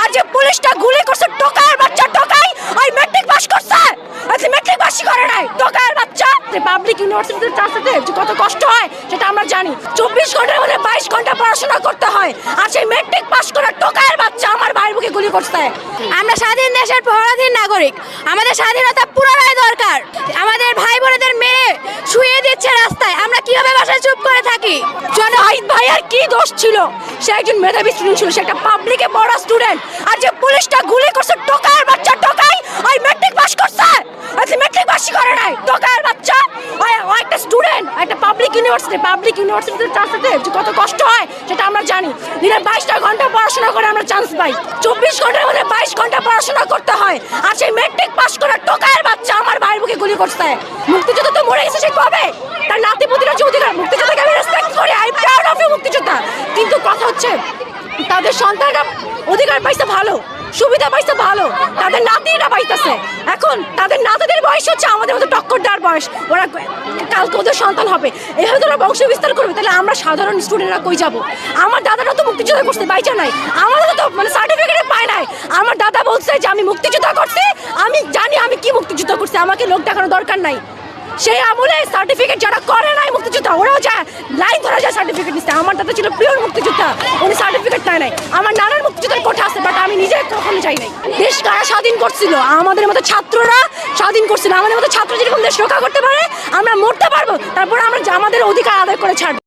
আর যে পুলিশটা গুলি করছে টোকার বাচ্চা টোকাই ওই ম্যাট্রিক পাস করছে আচ্ছা ম্যাট্রিক পাসই করে নাই টোকার বাচ্চা পাবলিক ইউনিভার্সিটিতে ট্রান্সফারে যে কত কষ্ট হয় সেটা আমরা জানি 24 ঘন্টার মধ্যে 22 ঘন্টা পড়াশোনা করতে হয় আর সেই ম্যাট্রিক পাস করা টোকার বাচ্চা আমার ভাইয়ের বুকে গুলি করছে। আমরা স্বাধীন দেশের পরাধীন নাগরিক, আমাদের স্বাধীনতা পুনরায় দরকার। আমাদের ভাই বোনেদের মেরে শুয়ে দিচ্ছে রাস্তায়, আমরা কিভাবে বাসায় চুপ করে থাকি? জনহিত ভাইয়ের কি দোষ ছিল? সে একজন মেধাবী স্টুডেন্ট ছিল, সে একটা পাবলিকে পড়া স্টুডেন্ট আর যে পুলিশটা গুলি করছে টোকার বাচ্চা টোকাই ওই ম্যাট্রিক পাস করছে আচ্ছা ম্যাট্রিক পাসই করে নাই টোকার বাচ্চা ও একটা স্টুডেন্ট একটা পাবলিক ইউনিভার্সিটিতে ট্রান্সফারে যে কত কষ্ট হয় সেটা আমরা জানি। দিনে 22টা ঘন্টা পড়াশোনা করে আমরা চান্স পাই, 24 ঘন্টার মধ্যে 22 ঘন্টা পড়াশোনা করতে হয় আর সেই ম্যাট্রিক পাস করা টোকার বাচ্চা আমার ভাইয়ের বুকে গুলি করছে। মুক্তিযোদ্ধা তো মরে গেছে, সে কবে? তার নাতি পুতিরা যে অধিকার, মুক্তিযোদ্ধাকে আমি রেসপেক্ট করি, আই প্রাউড অফ ইউ মুক্তিযোদ্ধা, কিন্তু কথা হচ্ছে তাদের সন্তানরা অধিকার পাইছে ভালো, সুবিধা পাইছে ভালো, তাদের নাতিরা পাইতেছে। এখন তাদের নাতিদের বয়স হচ্ছে আমাদের মতো টক্কর দেওয়ার বয়স, ওরা কালকে ওদের সন্তান হবে, এভাবে তোরা বংশ বিস্তার করবে, তাহলে আমরা সাধারণ স্টুডেন্টরা কই যাব? আমার দাদারা তো মুক্তিযোদ্ধা করতে বাইচা নাই, আমাদের তো মানে সার্টিফিকেট পায় নাই। আমার দাদা বলছে যে আমি মুক্তিযোদ্ধা করছি, আমি জানি আমি কি মুক্তিযুদ্ধ করছি, আমাকে লোক দেখানোর দরকার নাই। সেই আমলে সার্টিফিকেট যারা করে নাই মুক্তিযোদ্ধা ওরাও যায় লাইন ধরা যায় সার্টিফিকেট নিতে। আমার দাদা ছিল পিওর মুক্তিযোদ্ধা, উনি সার্টিফিকেট নেয় নাই। আমার নানার মুক্তিযোদ্ধার কোঠা আছে, বাট আমি নিজে কখনো যাই নাই। দেশ কারা স্বাধীন করছিল? আমাদের মতো ছাত্ররা স্বাধীন করছিল। আমাদের মতো ছাত্র যেরকম দেশ রক্ষা করতে পারে আমরা মরতে পারবো, তারপরে আমরা আমাদের অধিকার আদায় করে ছাড়বো।